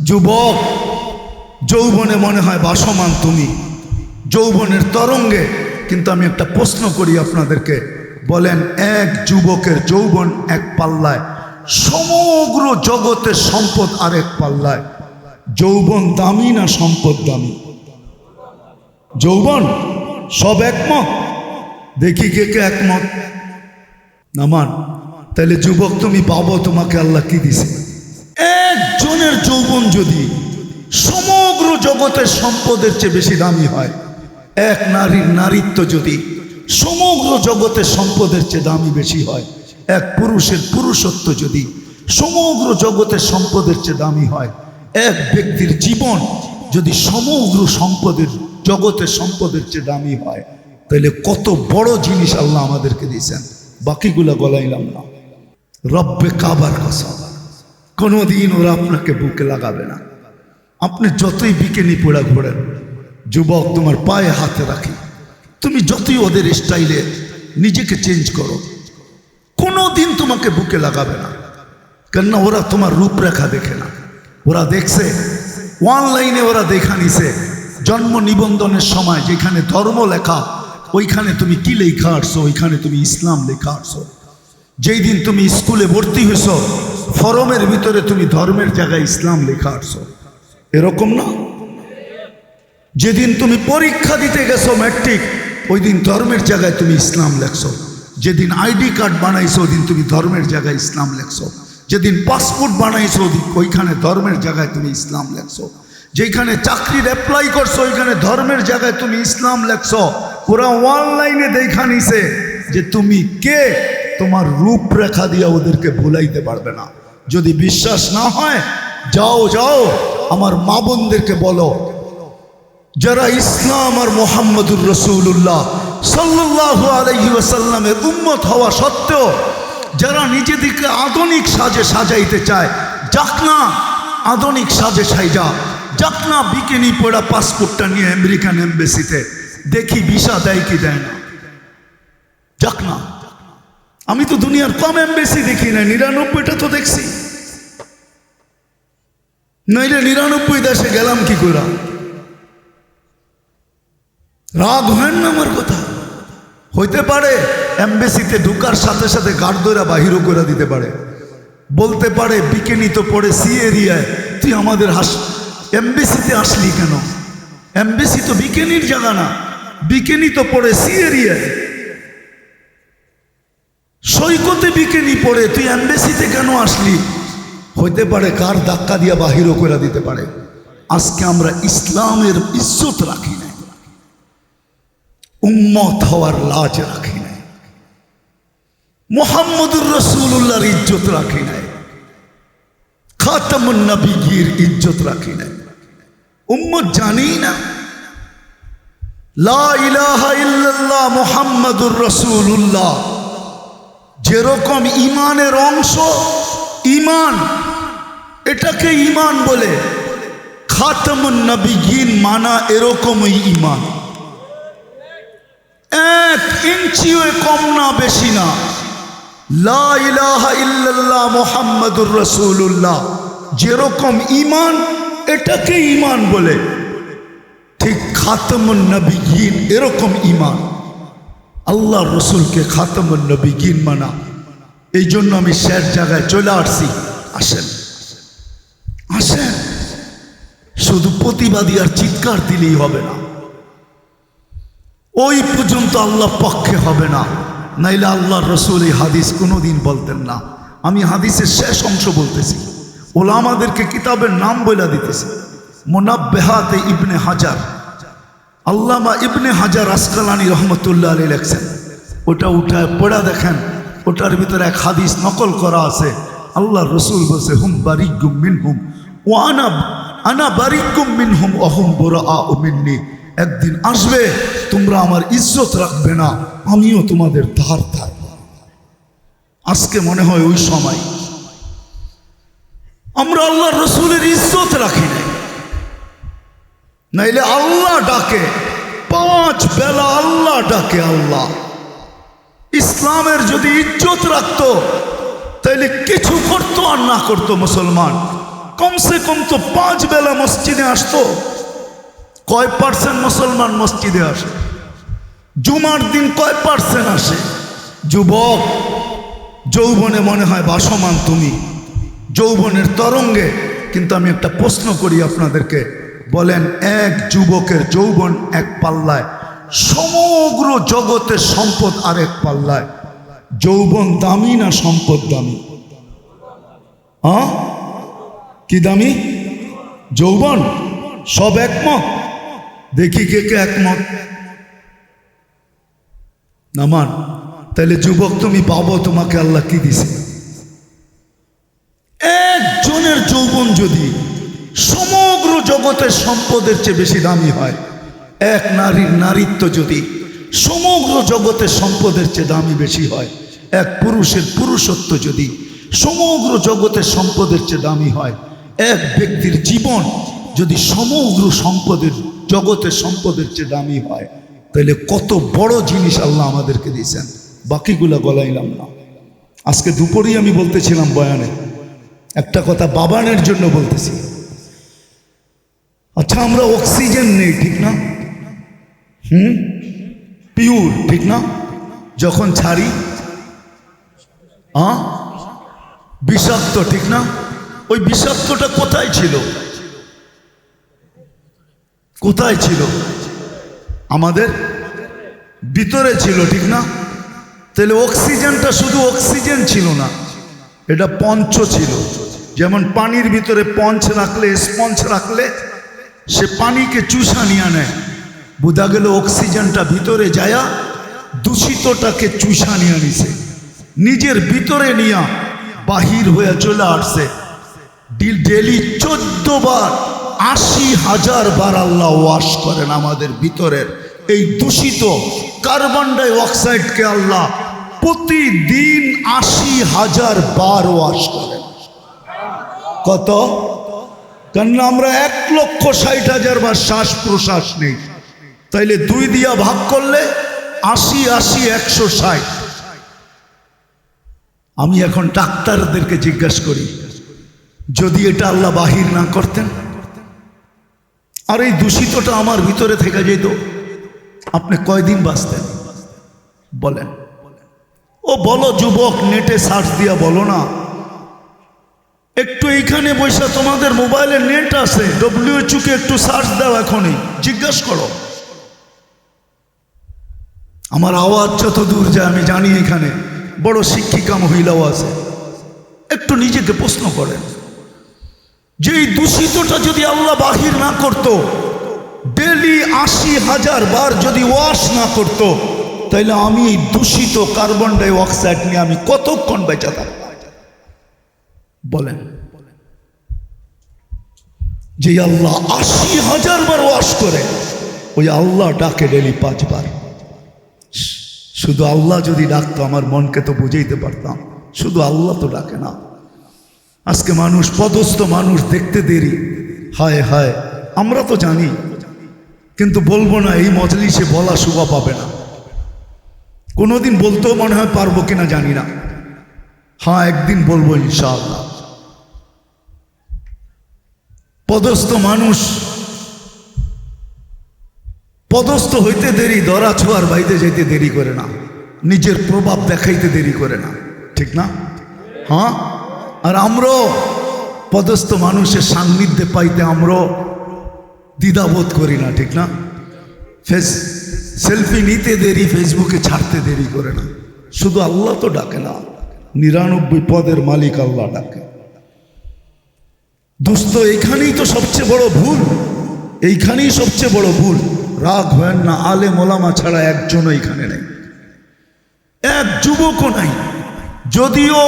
যুবক, যৌবনে মনে হয় ভাসমান তুমি, যৌবনের তরঙ্গে। কিন্তু আমি একটা প্রশ্ন করি আপনাদেরকে, বলেন এক যুবকের যৌবন এক পাল্লায়, সমগ্র জগতের সম্পদ আরেক পাল্লায়, যৌবন দামি না সম্পদ দামি? যৌবন। সব একমত? দেখি কে কে একমত। নামান। তাহলে যুবক তুমি পাবো, তোমাকে আল্লাহ কি দিছে? একজনের যৌবন যদি সমগ্র জগতের সম্পদের চেয়ে বেশি দামি হয়, এক নারীর নারীত্ব যদি সমগ্র জগতের সম্পদের চেয়ে দামি বেশি হয়, এক পুরুষের পুরুষত্ব যদি সমগ্র জগতের সম্পদের চেয়ে দামি হয়, এক ব্যক্তির জীবন যদি সমগ্র সম্পদের জগতের সম্পদের চেয়ে দামি হয়, তাহলে কত বড় জিনিস আল্লাহ আমাদেরকে দিয়েছেন। বাকিগুলো গলাইলাম না। রব্বে কাবার কসম, কোনোদিন ওরা আপনাকে বুকে লাগাবে না। আপনি যতই বিকেনি পোড়া ঘোরেন, যুবক তোমার পায়ে হাতে রাখি, তুমি যতই ওদের স্টাইলে নিজেকে চেঞ্জ করো, কোনোদিন তোমাকে বুকে লাগাবে না। কেননা ওরা তোমার রূপরেখা দেখে না, ওরা দেখছে অনলাইনে, ওরা দেখা নিছে জন্ম নিবন্ধনের সময় যেখানে ধর্ম লেখা, ওইখানে তুমি কি লেখা আসছো? ওইখানে তুমি ইসলাম লেখা আসছো। যেই দিন তুমি স্কুলে ভর্তি হয়েছ, ফরমের ভিতরে তুমি ধর্মের জায়গায় ইসলাম লেখা আসছো। এরকম না? যেদিন তুমি পরীক্ষা দিতে গেছো ম্যাট্রিক, ওই দিন ধর্মের জায়গায় তুমি ইসলাম লেখছো। যেদিন আইডি কার্ড বানাইছো, ওই দিন তুমি ধর্মের জায়গায় ইসলাম লেখছো। যেদিন পাসপোর্ট বানাইছো, ওইখানে ধর্মের জায়গায় তুমি ইসলাম লেখছো। যেখানে চাকরির অ্যাপ্লাই করছো, ওইখানে ধর্মের জায়গায় তুমি ইসলাম লেখছো। ওরা অনলাইনে দেখা নিছে যে তুমি কে, তোমার রূপরেখা দিয়ে ওদেরকে ভুলাইতে পারবে না। যদি বিশ্বাস না হয়, যাও যাও আমার মা বোনদেরকে বলো, যারা ইসলাম আর মুহাম্মদুর রাসূলুল্লাহ সাল্লাল্লাহু আলাইহি ওয়াসাল্লামের উম্মত হওয়া সত্ত্বেও যারা নিজেদেরকে আধুনিক সাজে সাজাইতে চায়, যাক না আধুনিক সাজে সাইজা, যাক না বিকিনি পড়া পাসপোর্টটা নিয়ে আমেরিকান এমবেসিতে, দেখি ভিসা দেয় কি দেয় না, যাক না। আমি তো দুনিয়ার কম এমবেসি দেখি না, 99টা তো দেখছি, নইলে 99 দেশে গেলাম কি করে? রাগ হয় না আমার কথা? হইতে পারে এমবেসিতে ঢুকার সাথে সাথে গার্ড ধরে বাহিরও করে দিতে পারে, বলতে পারে বিকেনি তো পড়ে সি এরিয়ায়, তুই আমাদের এমবেসিতে আসলি কেন? এমবেসি তো বিকেনির জায়গা না, বিকেনি তো পড়ে সি এরিয়ায়। সৈকতে বিকেনি পড়ে, তুই এমবেসিতে কেন আসলি? হইতে পারে কার ধাক্কা দিয়া বাহিরও করে দিতে পারে। আজকে আমরা ইসলামের ইজ্জত রাখি না, উম্মত হওয়ার লাজ রাখি নাই, মুহাম্মদুর রাসূলুল্লাহর ইজ্জত রাখি নাই, খাতামুন নবীর ইজ্জত রাখি নাই। উম্মত জানি না লা ইলাহা ইল্লাল্লাহ মুহাম্মাদুর রাসূলুল্লাহ যেরকম ইমানের অংশ, ইমান এটাকে ইমান বলে, খাতামুন নবীন মানা এরকমই ইমান। 1 ইঞ্চিও কম না বেশি না। লা ইলাহা ইল্লাল্লাহ মুহাম্মাদুর রাসূলুল্লাহ যেরকম ইমান, এটাকে ইমান বলে, ঠিক খাতামুন নবীন এরকম ইমান। আল্লাহ রসুলকে খাতামুন নবীন মানা। এই জন্য আমি শেষ জায়গায় চলে আসছি। আসেন আসেন, শুধু প্রতিবাদী আর চিৎকার দিলেই হবে না, ওই পর্যন্ত আল্লাহ পক্ষে হবে না, নাইলে আল্লাহ রসুল এই হাদিস কোনোদিন বলতেন না। আমি হাদিসের শেষ অংশ বলতেছি, ওলামাদেরকে কিতাবের নাম বলে দিতেছি। মুনাব্বিহাতে ইবনে হাজার, আল্লামা ইবনে হাজার আসকালানী রহমতুল্লাহ আলাইহি লেখছেন, ওটা উঠায় পড়া দেখেন, ওটার ভিতরে এক হাদিস নকল করা আছে। আল্লাহ রসুল বলছে, হুম বারিকুম মিনহুম ওয়া আনা বারিকুম মিনহুম ওয়া হুম বুরাআউ মিন্নি। একদিন আসবে তোমরা আমার ইজ্জত রাখবে না, আমিও তোমাদের ধার থাকব। আজকে মনে হয় ওই সময় আমরা আল্লাহ রসুলের ইজ্জত রাখি নাই, নাইলে আল্লাহ ডাকে 5 বেলা, আল্লাহ ডাকে। আল্লাহ ইসলামের যদি ইজ্জত রাখতো, তাইলে কিছু করতো আর না করতো মুসলমান, কমসে কম তো 5 বেলা মসজিদে আসতো। কয় পার্সেন্ট মুসলমান মসজিদে আসে? জুমার দিন কয় পার্সেন্ট আসে? যুবক, যৌবনে মনে হয় ভাসমান তুমি, যৌবনের তরঙ্গে। কিন্তু আমি একটা প্রশ্ন করি আপনাদেরকে, বলেন এক যুবকের যৌবন এক পাল্লায়, সমগ্র জগতের সম্পদ আরেক পাল্লায়, যৌবন দামি না সম্পদ দামি? হ্যাঁ, কি দামি? যৌবন। সব একমত? দেখি কে কে একমত। নামান, তাহলে যুবক তুমি পাবো, তোমাকে আল্লাহ কি দিছে? একজনের যৌবন যদি সমগ্র জগতের সম্পদের চেয়ে বেশি দামি হয়, এক নারীর নারীত্ব যদি সমগ্র জগতের সম্পদের চেয়ে দামি বেশি হয়, এক পুরুষের পুরুষত্ব যদি সমগ্র জগতের সম্পদের চেয়ে দামি হয়, এক ব্যক্তির জীবন যদি সমগ্র জগতের সম্পদের চেয়ে দামি হয়, তাহলে কত বড় জিনিস আল্লাহ আমাদেরকে দিয়েছেন। বাকিগুলা গলাইলাম না। আজকে দুপুরেই আমি বলতেছিলাম বয়ানে একটা কথা, বাবানের জন্য বলতেছি। আচ্ছা, আমরা অক্সিজেন নেই, ঠিক না? পিওর, ঠিক না? যখন ছাড়ি বিষাক্ত, ঠিক না? ওই বিষাক্তটা কোথায় ছিল? কোথায় ছিল? আমাদের ভিতরে ছিল, ঠিক না? তাহলে অক্সিজেনটা শুধু অক্সিজেন ছিল না, এটা পঞ্চ ছিল। যেমন পানির ভিতরে পঞ্চ রাখলে, স্পঞ্জ রাখলে সে পানিকে চুষা নিয়ে নেয়, বোঝা গেল অক্সিজেনটা ভিতরে যায়া দূষিতটাকে চুষা নিয়ে নিছে, নিজের ভিতরে নিয়া বাহির হয়ে চলে আসছে। ডেলি 14 বার 80,000 বার আল্লাহ ওয়াশ করেন আমাদের ভিতরের এই দূষিত কার্বন ডাই অক্সাইডকে। আল্লাহ প্রতিদিন 80,000 বার ওয়াশ করেন। কত? কারণ আমরা 1,60,000 বার শ্বাস প্রশ্বাস নেই, তাইলে 2 দিয়া ভাগ করলে 80 80 160। আমি এখন ডাক্তারদেরকে জিজ্ঞাসা করি, যদি এটা আল্লাহ বাহির না করতেন আর এই দূষিতটা আমার ভিতরে থেকে যেত, আপনি কয়দিন বাঁচতেন বলেন? ও বলো যুবক, নেটে সার্চ দিয়া বলো না। একটু এইখানে বসে তোমাদের মোবাইলে নেট আছে, WHO কে একটু সার্চ দাও, এখনই জিজ্ঞাসা করো। আমার আওয়াজ যত দূর যায় আমি জানি, এখানে বড় শিক্ষিকা মহিলাও আছে। একটু নিজেকে প্রশ্ন করেন যে এই দূষিতটা যদি আল্লাহ বাহির না করত, ডেলি 80,000 বার যদি ওয়াশ না করত, তাইলে আমি এই দূষিত কার্বন ডাই অক্সাইড নিয়ে আমি কতক্ষণ বেঁচে থাকব বলেন? যে আল্লাহ 80,000 বার ওয়াশ করে, ওই আল্লাহ ডাকে ডেলি 5 বার। শুধু আল্লাহ যদি ডাকতো আমার মনকে তো বুঝাইতে পারতাম, শুধু আল্লাহ তো ডাকে না। আজকে মানুষ, পদস্থ মানুষ দেখতে দেরি। হায় হায়, আমরা তো জানি, কিন্তু বলবো না, এই মজলিসে বলা শোভা পাবে না। কোনোদিন বলতেও মনে হয় পারবো কিনা জানি না। হ্যাঁ, একদিন বলবো ইনশাআল্লাহ। পদস্থ মানুষ পদস্থ হইতে দেরি, ধরা ছোঁয়ার বাইরে যাইতে দেরি করে না, নিজের প্রভাব দেখাইতে দেরি করে না, ঠিক না? হ্যাঁ, আর আমরাও পদস্থ মানুষের সান্নিধ্যে পাইতে আমরাও দ্বিধাবোধ করি না, ঠিক না? সেলফি নিতে দেরি, ফেসবুকে ছাড়তে দেরি করে না। শুধু আল্লাহ তো ডাকে না, 99 পদের মালিক আল্লাহ ডাকে। দোস্ত, এইখানেই তো সবচেয়ে বড় ভুল, এইখানেই সবচেয়ে বড় ভুল। রাগ হয় না, আলেম ওলামা ছাড়া একজনও এখানে নেই, এক যুবকও নাই। যদিও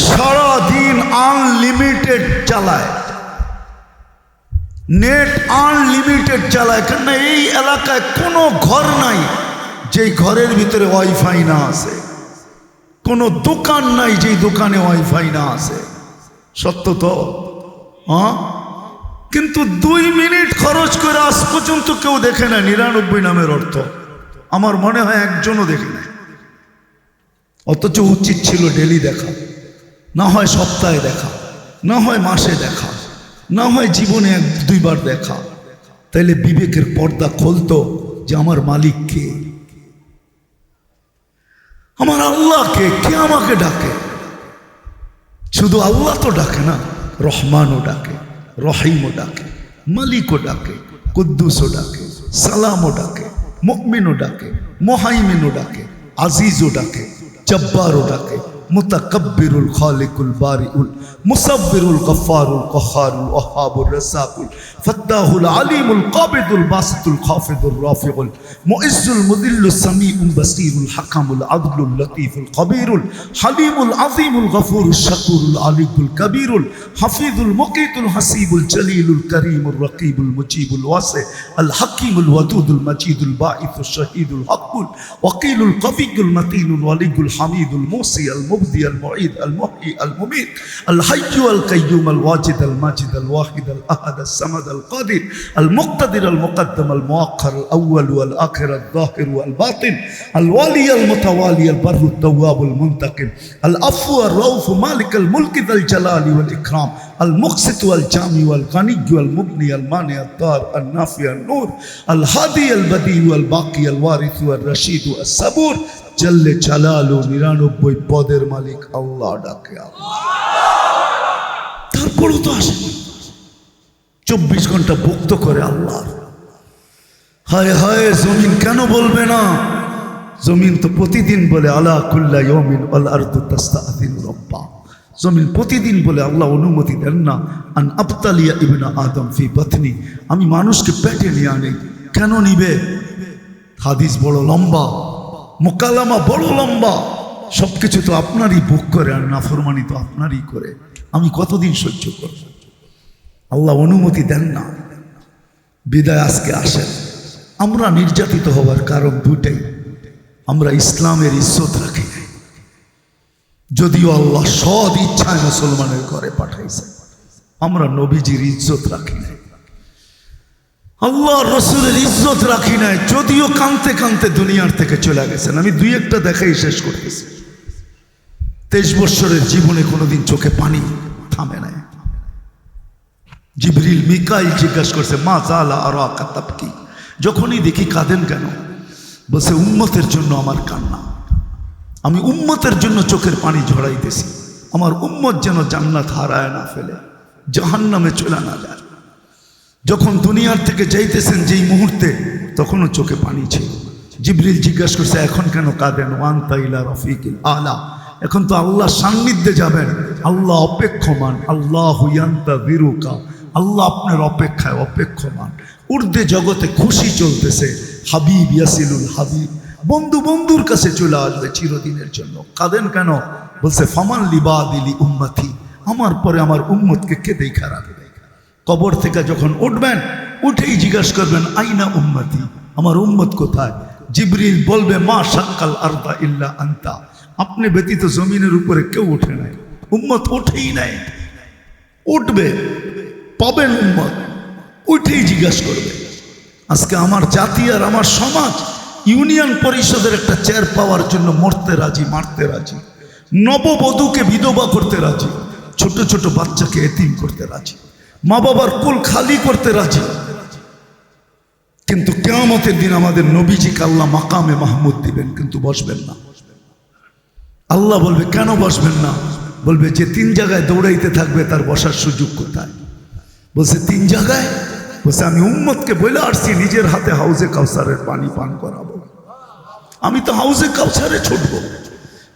সারাদিন আনলিমিটেড চালায়, নেট আনলিমিটেড চালায়, কেন এই এলাকায় কোনো ঘর নাই যেই ঘরের ভিতরে ওয়াইফাই না আছে, কোনো দোকান নাই যেই দোকানে ওয়াইফাই না আছে। সত্য তো? হ্যাঁ, কিন্তু 2 মিনিট খরচ করে আজ পর্যন্ত কেউ দেখে না 99 নামের অর্থ। আমার মনে হয় একজনও দেখে না, অথচ উচিত ছিল ডেলি দেখা, না হয় সপ্তাহে দেখা। না হয় মাসে দেখা, না হয় জীবনে এক দুইবার দেখা, তাইলে বিবেকের পর্দা খুলতো যে আমার মালিক কে, আমার আল্লাহ কে, কে আমাকে ডাকে। শুধু আল্লাহ তো ডাকে না, রহমানও ডাকে, রহিমও ডাকে, মালিকও ডাকে, কুদ্দুসও ডাকে, সালামও ডাকে, মুমিনও ডাকে, মুহাইমিনও ডাকে, আজিজও ডাকে, জব্বারও ডাকে, মুতাকাব্বিরুল খালিকুল বারিউল মুসাব্বিরুল গফফারুল কহারুল ওয়াহাবুর রাসাকুল ফাত্তাহুল আলিমুল কাবিদুল বাসিতুল খাফিদুর রাফিউল মুইজ্জুল মুদিল্লুস সামিউল বাসীরুল হাকামুল আদলুল লতীফুল কবীরুল হালিমুল আযীমুল গফুরুশ শাকুরুল আলিকুল কবীরুল হাফিজুল মুকিতুল হাসিবুল জলিলুল করিমুর রকিবুল মুজিবুল ওয়াসি আল হাকিমুল ওয়াদুদুল মাজিদুল বাঈসুশ শাহীদুল হকুল ওয়াকিলুল কবিয়ুল মতিনুল ওয়ালিয়ুল হামিদুল মুসি আল মুবদি আল মুঈদ আল মুহয়ি আল মুমীত আল হাইয়্যু আল কাইয়্যুম আল ওয়াজিদ আল মাজিদ আল ওয়াহিদ আল আহাদ আস সামাদ আল কাদির আল মুক্তাদির আল মুকদ্দম আল মুআক্খার আল আউয়াল ওয়াল আখির আল যাহির ওয়াল বাতিন আল ওয়ালি আল মুতাওয়ালি আল বাররু আত তাওয়াব আল মুনতাকিম আল আফু আর রাউফ মালিক আল মুলক যাল জালালি ওয়াল ইকরাম আল মুকসিত ওয়াল জামি ওয়াল গানি ওয়াল মুগনি আল মানি আত দার আল নাফি আল নূর আল হাদি আল বদি ওয়াল বাকি আল ওয়ারিস ওয়াল রশিদ আস সাবুর জল্লে জালালু 99 পদের মালিক আল্লাহ ডাকে আল্লাহ। তারপরও তো আসে 24 ঘন্টা ভক্ত করে আল্লাহ। হায় হায়, জমিন কেন বলবে না? জমিন তো প্রতিদিন বলে আলা কুল্লা ইয়াউমিন ওয়াল আরদু তাস্তাআযিনু রাব্বা। জমিন প্রতিদিন বলে আল্লাহ অনুমতি দেন না আন আবতালিয়া ইবনা আদম ফি বাতনি, আমি মানুষকে পেটে নিয়ে আনি। কেন নিবে? হাদিস বড় লম্বা, মোকালামা বড় লম্বা, সবকিছু তো আপনারই বুক করে আর নাফরমানি তো আপনারই করে। আমি কতদিন সহ্য করব? আল্লাহ অনুমতি দেন না। বিদায় আজকে আসেন। আমরা নির্যাতিত হওয়ার কারণ দুটাই, আমরা ইসলামের ইজ্জত রাখি নাই, যদিও আল্লাহ সৎ ইচ্ছায় মুসলমানের ঘরে পাঠাইছে। আমরা নবীজির ইজ্জত রাখি নাই, আল্লাহ রসুলের ইজ্জত রাখি নাই, যদিও কানতে কানতে দুনিয়ার থেকে চলে গেছেন। আমি দুই একটা দেখাই শেষ করতেছি। 23 বছরের জীবনে কোনোদিন চোখে পানি থামে নাই। জিবরিল মিকাইল জিজ্ঞাসা করছে মা জালা আরাকা তাবকি, যখনই দেখি কাঁদেন কেন? বলছে উম্মতের জন্য আমার কান্না, আমি উম্মতের জন্য চোখের পানি ঝরাইতেছি, আমার উম্মত যেন জান্নাত হারায় না ফেলে, জাহান্নামে চলে না যায়। যখন দুনিয়ার থেকে যাইতেছেন যেই মুহূর্তে, তখনও চোখে পানি ছিল। জিবরিল জিজ্ঞাসা করছে এখন কেন কাঁদেন? ওয়ান্তা ইলা রফিকিল আলা, এখন তো আল্লাহর সান্নিধ্যে যাবেন, আল্লাহ অপেক্ষমান, আল্লাহু ইয়ান্তাযিরুকা, আল্লাহ আপনার অপেক্ষায় অপেক্ষমান। উর্দে জগতে খুশি চলতেছে, হাবিব ইয়াসিলুল হাবিব, বন্ধু বন্ধুর কাছে চলে আসবে চিরদিনের জন্য। কাঁদেন কেন? বলছে ফামান লিবাদিলি উম্মতি, আমার পরে আমার উম্মতকে কে দেখা রাখবে? কবর থেকে যখন উঠবেন, উঠেই জিজ্ঞাসা করবেন আইনা উম্মতি, আমার উম্মত কোথায়? জিবরিল বলবে মা শাক্কাল আরদা ইল্লা আনতা, আপনি ব্যতীত জমিনের উপরে কেউ উঠে নাই, উম্মত উঠেই নাই। উঠবে, পাবেন উম্মত, উঠেই জিজ্ঞাসা করবে। আজকে আমার জাতি আর আমার সমাজ ইউনিয়ন পরিষদের একটা চেয়ার পাওয়ার জন্য মরতে রাজি, মারতে রাজি, নববধূকে বিধবা করতে রাজি, ছোট ছোট বাচ্চাকে এতিম করতে রাজি, মা বাবার কুল খালি করতে রাজি। কিন্তু কিয়ামতের দিন আমাদের নবীজিকে আল্লাহ মাকামে মাহমুদ দিবেন, কিন্তু বসবেন না। আল্লাহ বলবে কেন বসবেন না? বলবে যে 3 জায়গায় দৌড়াইতে থাকবে তার বসার সুযোগ কোথায়? বলছে 3 জায়গায়? বলছে আমি উম্মতকে বলে আসছি নিজের হাতে হাউজে কাউসারের পানি পান করাবো। আমি তো হাউজে কাউসারে ছুটবো,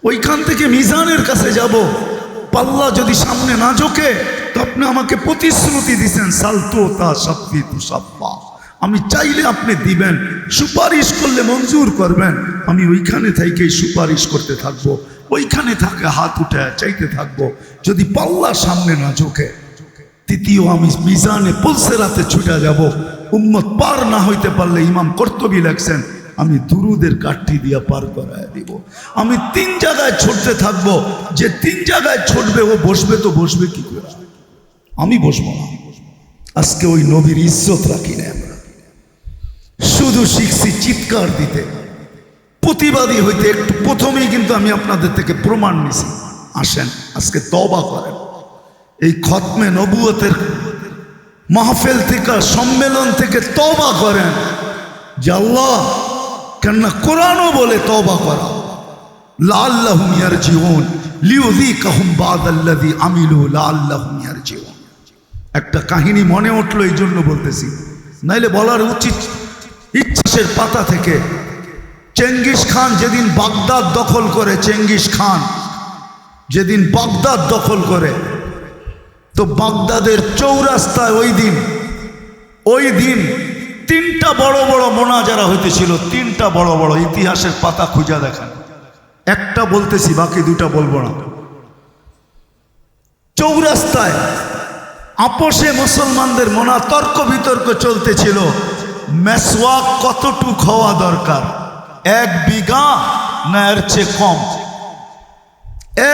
ওইখান থেকে মিজানের কাছে যাব। পাল্লা যদি সামনে না ঝোঁকে তো আপনি আমাকে প্রতিশ্রুতি দিচ্ছেন সালতু তা সাফি তু সাফা, আমি চাইলে আপনি দিবেন, সুপারিশ করলে মঞ্জুর করবেন। আমি ওইখানে থেকেই সুপারিশ করতে থাকবো, ওইখানে থাকে হাত উঠে চাইতে থাকবো। যদি পাল্লা সামনে না ঝোঁকে, তৃতীয় আমি মিজানে পুলসেরাতে ছুটে যাব। উম্মত পার না হইতে পারলে ইমাম কর্তবী লেখছেন আমি দুরুদের কাঠি দিয়া পার করায় দিব। আমি 3 জায়গায় ছুটতে থাকবো, যে 3 জায়গায় ছুটবে ও বসবে, তো বসবে কি করে? আমি বসবো না। আজকে ওই নবীর ইজ্জত রাখি না আমরা, শুধু শিখছি চিৎকার দিতে, প্রতিবাদী হইতে। একটু প্রথমেই কিন্তু আমি আপনাদের থেকে প্রমাণ নিছি। আসেন আজকে তওবা করেন, এই খতমে নবুয়তের মাহফিল থেকে, সম্মেলন থেকে তওবা করেন যে আল্লাহ, কেননা কোরআনও বলে তওবা করা, লাআল্লাহুম ইয়ারজিউন লিউযীকাহুম বা'দাল্লাযী আমিলু লাআল্লাহুম ইয়ারজিউন। একটা কাহিনী মনে উঠলো, এই জন্য বলতেছি, নাইলে বলার উচিত ইতিহাসের পাতা থেকে। চেঙ্গিস খান যেদিন বাগদাদ দখল করে, চেঙ্গিস খান যেদিন বাগদাদ দখল করে, তো বাগদাদের চৌরাস্তায় ওই দিন তিনটা বড় বড় মোনাজারা হইতেছিল, তিনটা বড় বড়, ইতিহাসের পাতা খুঁজা দেখেন। একটা বলতেছি, বাকি দুটা বলবো না। চৌরাস্তায় আপোষে মুসলমানদের তর্ক বিতর্ক চলতেছিল, মেসওয়াক কতটুক হওয়া দরকার, 1 বিঘা না এর চেয়ে কম।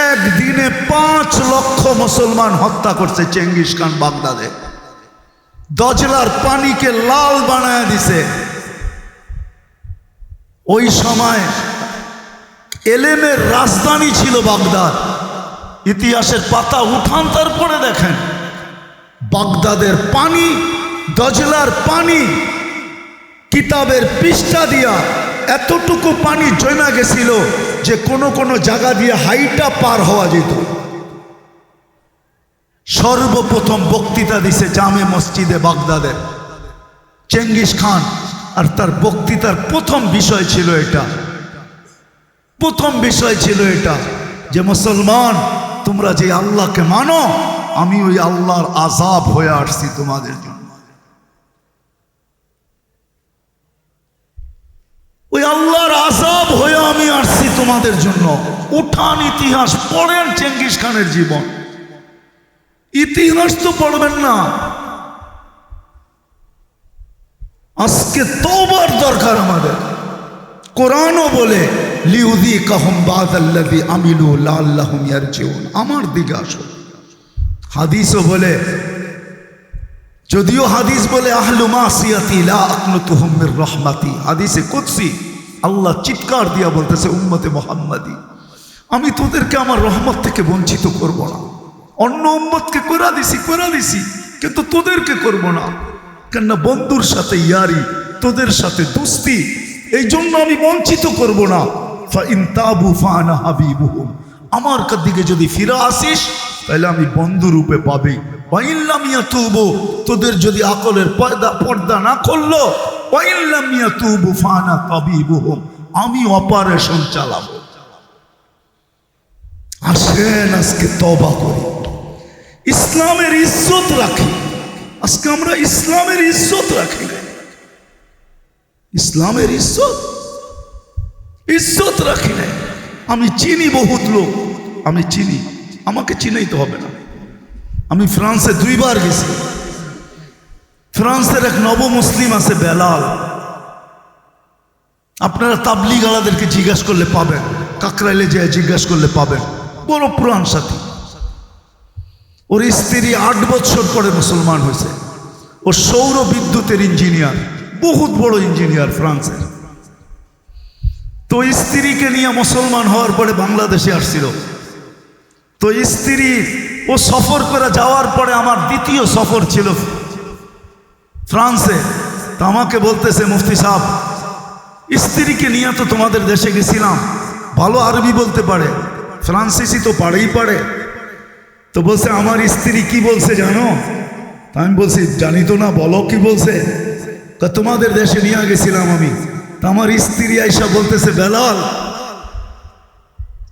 একদিনে 5 লক্ষ মুসলমান হত্যা করছে চেঙ্গিস খান বাগদাদে। দজলার পানিকে লাল বানায় দিছে। ওই সময় এলেমের রাজধানী ছিল বাগদাদ। ইতিহাসের পাতা উঠান, তারপরে দেখেন বাগদাদের পানি, দজলার পানি, কিতাবের পৃষ্ঠা দিয়া এতটুকু পানি জমা গেছিল যে কোনো কোনো জায়গা দিয়ে হাইটা পার হওয়া যেত। সর্বপ্রথম বক্তৃতা দিছে জামে মসজিদে বাগদাদের চেঙ্গিস খান, আর তার বক্তৃতার প্রথম বিষয় ছিল এটা, যে মুসলমান, তোমরা যে আল্লাহকে মানো, আমি ওই আল্লাহর আযাব হয়ে আসছি তোমাদের জন্য। ওই আল্লাহর আযাব হয়ে আমি আসছি তোমাদের জন্য। উঠান ইতিহাস পড়েন, চেঙ্গিস খানের জীবন। ইতিহাস তো পড়বেন না। আজকে তওবার দরকার আমাদের। কোরআনও বলে লিউযীকাহুম বা'দাল্লাযী আমিলু লাআল্লাহুম ইয়ারজিউন, আমার দিকে আসো। হাদিসও বলে, যদিও হাদিস বলে আহলু মাসিয়াতি লা আকনুতুহুম মির রাহমাতি, হাদিসে কুদসি আল্লাহ চিৎকার দিয়া বলতেছে, উম্মতে মুহাম্মাদি, আমি তোদেরকে আমার রহমত থেকে বঞ্চিত করব না। অন্য উম্মতকে কইরা দিছি, কিন্তু তোদেরকে করব না। কেননা বন্ধুর সাথে ইয়ারি, তোদের সাথে দোস্তি, এই জন্য আমি বঞ্চিত করব না। ফা ইন তাবু ফা আনা হাবিবুহুম, আমার দিকে যদি ফিরে আসিস তাহলে আমি বন্ধু রূপে পাবি। ওয়া ইন লাম ইয়াতুবু, তোদের যদি আকলের পর্দা না করলো, ওয়া ইন লাম ইয়াতুবু ফা আনা তাবিবুহুম, আমি অপারেশন চালাবো। আসেন আজকে তওবা করি, ইসলামের ইজ্জত রাখি। আজকে আমরা ইসলামের ইজ্জত রাখি, ইসলামের ইজ্জত রাখি না। আমি চিনি বহুত লোক, আমি চিনি, আমাকে চিনেই তো হবে না। আমি ফ্রান্সে 2 বার গেছি। ফ্রান্সের এক নব মুসলিম আছে বেলাল, আপনারা তাবলিগ আলাদেরকে জিজ্ঞাসা করলে পাবেন, কাকরাইলে যেয়ে জিজ্ঞাসা করলে পাবেন, বড় পুরান সাথী। ওর স্ত্রী 8 বছর পরে মুসলমান হয়েছে। ও সৌর বিদ্যুতের ইঞ্জিনিয়ার, বহুত বড় ইঞ্জিনিয়ার ফ্রান্সের। তো স্ত্রীকে নিয়ে মুসলমান হওয়ার পরে বাংলাদেশে আসছিল। তো স্ত্রী, ও সফর করে যাওয়ার পরে আমার দ্বিতীয় সফর ছিল ফ্রান্সে। তো আমাকে বলতেছে, মুফতি সাহেব, স্ত্রীকে নিয়ে তো তোমাদের দেশে গেছিলাম, ভালো আরবি বলতে পারে, ফ্রান্সিসি তো পারে। তো বলছে, আমার স্ত্রী কি বলছে জানো? আমি বলছি, জানি তো না, বলো কি বলছে। তোমাদের দেশে নিয়ে গেছিলাম আমি। তা আমার স্ত্রী আইসা বলতেছে, বেলাল,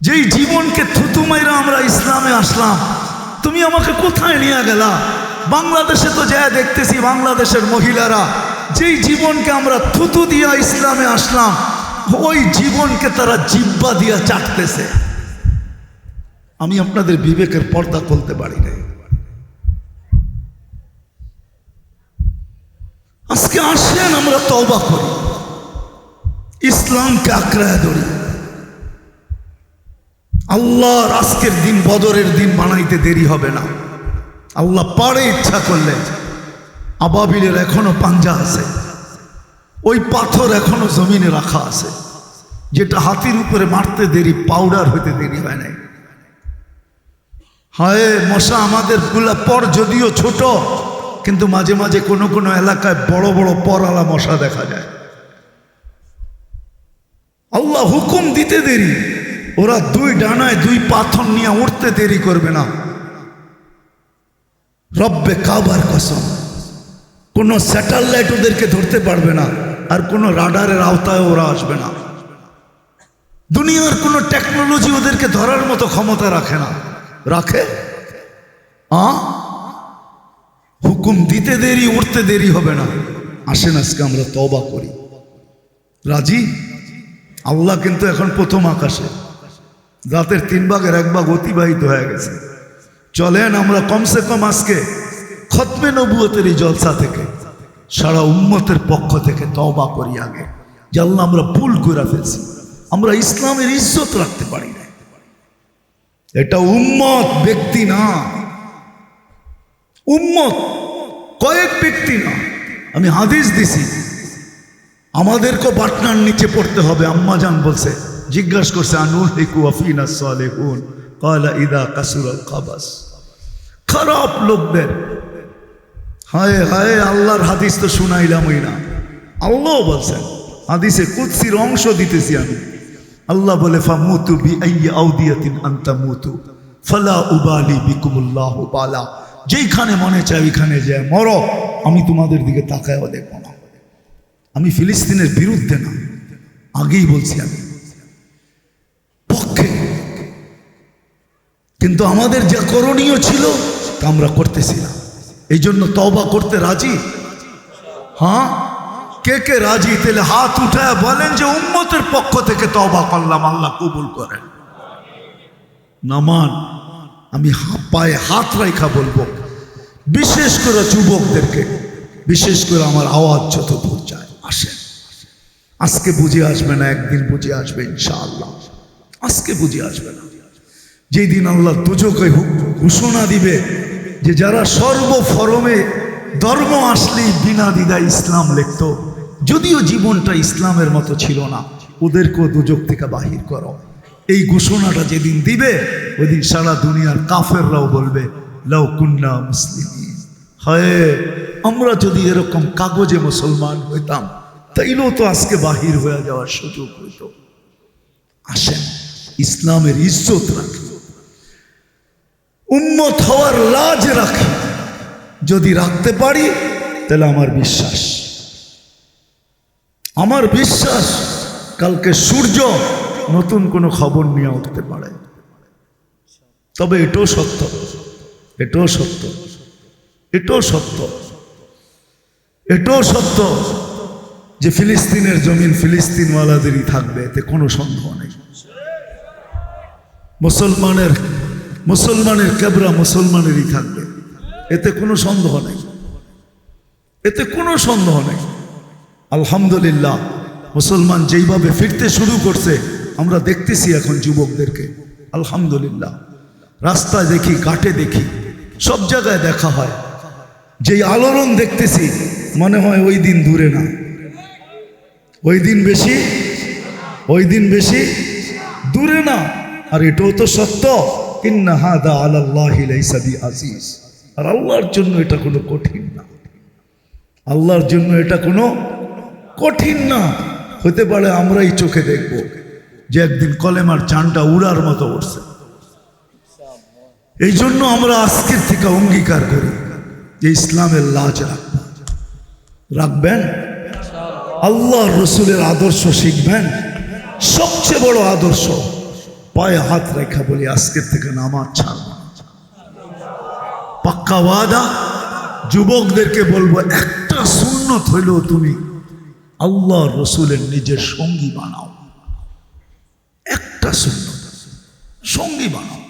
যেই জীবনকে থুতু মাইরা আমরা ইসলামে আসলাম, তুমি আমাকে কোথায় নিয়ে গেলা? বাংলাদেশে তো যা দেখতেছি, বাংলাদেশের মহিলারা যেই জীবনকে আমরা থুতু দিয়া ইসলামে আসলাম, ওই জীবনকে তারা জিহ্বা দিয়া চাটতেছে। আমি আপনাদের বিবেকের পর্দা খুলতে পারি না। আজকে আসেন আমরা তওবা করি, ইসলামকে আঁকড়ায় ধরি। আল্লাহর আজকের দিন বদরের দিন বানাইতে দেরি হবে না। আল্লাহ পারে ইচ্ছা করলে। আবাবিলের এখনো পাঞ্জা আছে, ওই পাথর এখনো জমিনে রাখা আছে, যেটা হাতির উপরে মারতে দেরি, পাউডার হইতে দেরি হয় নাই। হায় মশা আমাদের গুলা পর যদিও ছোট, কিন্তু মাঝে মাঝে কোনো কোনো এলাকায় বড় বড় পরওয়ালা মশা দেখা যায়। আল্লাহ হুকুম দিতে দেরি, ওরা দুই ডানায় দুই পাথর নিয়ে উঠতে দেরি করবে না। রব্বে কাবার কসম, কোনো স্যাটেলাইট ওদেরকে ধরতে পারবে না, আর কোনো রাডারের আওতায় ওরা আসবে না। দুনিয়ার কোনো টেকনোলজি ওদেরকে ধরার মতো ক্ষমতা রাখে না। রাখে? হুকুম দিতে দেরি, উঠতে দেরি হবে না। আসেন আজকে আমরা তওবা করি। রাজি? আল্লাহ কিন্তু এখন প্রথম আকাশে, রাতের 3 ভাগের 1 ভাগ অতিবাহিত হয়ে গেছে। চলেন আমরা কমসে কম আজকে খতমে নবুয়তের এই জলসা থেকে সারা উম্মতের পক্ষ থেকে তওবা করি আগে, যে আল্লাহ আমরা ভুল করে ফেলছি, আমরা ইসলামের ইজ্জত রাখতে পারি না। এটা উম্মত, ব্যক্তি না। উম্মত কয়েক ব্যক্তি না। আমি হাদিস দিছি, আমাদেরকে বাটনার নিচে পড়তে হবে। আম্মাজান বলছে, জিজ্ঞাসা করছে, আনুল হিকু আফিনা সালেহুন ক্বালা ইদা কাসুরাল খাবাস। খারাপ লোকদের, হায় হায়, আল্লাহর হাদিস তো শুনাইলামই না। আল্লাহ বলছেন, হাদিসে কুদসির অংশ দিতেছি আমি। আল্লাহ বলে, ফামুতু বিআইয়ি আউদিয়াতিন আনতা মুতু ফালা উবালি বিকুমুল্লাহু বালা। যেইখানে মনে চায় ওইখানে যায় মরো, আমি তোমাদের দিকে তাকায়ও দেখব না। আমি ফিলিস্তিনের বিরুদ্ধে না, আগেই বলছি আমি পক্ষে, কিন্তু আমাদের যা করণীয় ছিল তা আমরা করতেছি না। এই জন্য তওবা করতে রাজি? হ্যাঁ, কে কে রাজি? তাহলে হাত উঠায় বলেন যে উম্মতের পক্ষ থেকে তওবা করলাম, আল্লাহ কবুল করেন। নামান আমি পায়ে হাত রাখা বলবো, বিশেষ করে যুবকদেরকে, বিশেষ করে আমার আওয়াজ যত দূর যায়, আসেন। আজকে বুঝে আসবে না, একদিন বুঝে আসবে ইনশাআল্লাহ। আজকে বুঝে আসবে না, যেই দিন আল্লাহ দুজকে ঘোষণা দিবে যে যারা সর্বফরমে ধর্ম আসলেই বিনা দ্বিধায় ইসলাম লিখত, যদিও জীবনটা ইসলামের মতো ছিল না, ওদেরকেও দুজক থেকে বাহির করো। এই ঘোষণাটা যেদিন দিবে, ওই দিন সারা দুনিয়ার কাফেররাও বলবে লাউ কুন্না মুসলিমিন। হয় আমরা যদি এরকম কাগজে মুসলমান হইতাম, তাইলেও তো আজকে বাহির হয়ে যাওয়ার সুযোগ হইত। আসেন, ইসলামের ইজ্জত রাখি, উম্মত হওয়ার লাজ রাখি। যদি রাখতে পারি তাহলে আমার বিশ্বাস কালকে সূর্য নতুন কোনো খবর নিয়ে উঠতে পারে। তবে এটাও সত্য, এটাও সত্য, এটাও সত্য, এটাও সত্য যে ফিলিস্তিনের জমিন ফিলিস্তিনওয়ালাদেরই থাকবে, এতে কোনো সন্দেহ নেই। মুসলমানের কেবরা মুসলমানেরই থাকবে, এতে কোনো সন্দেহ নেই, এতে কোনো সন্দেহ নেই। আলহামদুলিল্লাহ, মুসলমান যেইভাবে ফিরতে শুরু করছে আমরা দেখতেছি এখন যুবকদেরকে। আলহামদুলিল্লাহ, রাস্তায় দেখি, ঘাটে দেখি, সব জায়গায় দেখা হয়। যেই আলোড়ন দেখতেছি মনে হয় ওই দিন দূরে না, ওই দিন বেশি দূরে না। আর এটাও তো সত্য, ইন্না হাদা আলাল্লাহি লাইসা বিআজিজ। আর আল্লাহর জন্য এটা কোনো কঠিন না, আল্লাহর জন্য এটা কোনো কঠিন না। হতে পারে আমরাই চোখে দেখব যে একদিন কলেমার চানটা উড়ার মতো উঠছে। এই জন্য আমরা আজকের থেকে অঙ্গীকার করি যে ইসলামের লাজ রাখবেন, আল্লাহ রসুলের আদর্শ শিখবেন। সবচেয়ে বড় আদর্শ, পায়ে হাত রেখা বলি আজকের থেকে নামাজ ছাড়ব না। পাক্কা ওয়াদা। যুবকদেরকে বলবো, একটা সুন্নত হইলেও তুমি আল্লাহ রসুলের নিজের সঙ্গী বানাও। একটা সুন্নত সঙ্গী বানাও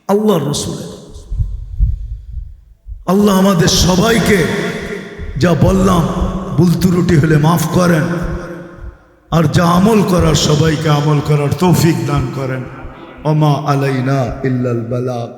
আল্লাহ রসুলের। আল্লাহ আমাদের সবাইকে যা বললাম ভুল ত্রুটি হলে মাফ করেন, আর যা আমল করার সবাইকে আমল করার তৌফিক দান করেন। ওমা আলাইনা ইল্লাল বালাগ।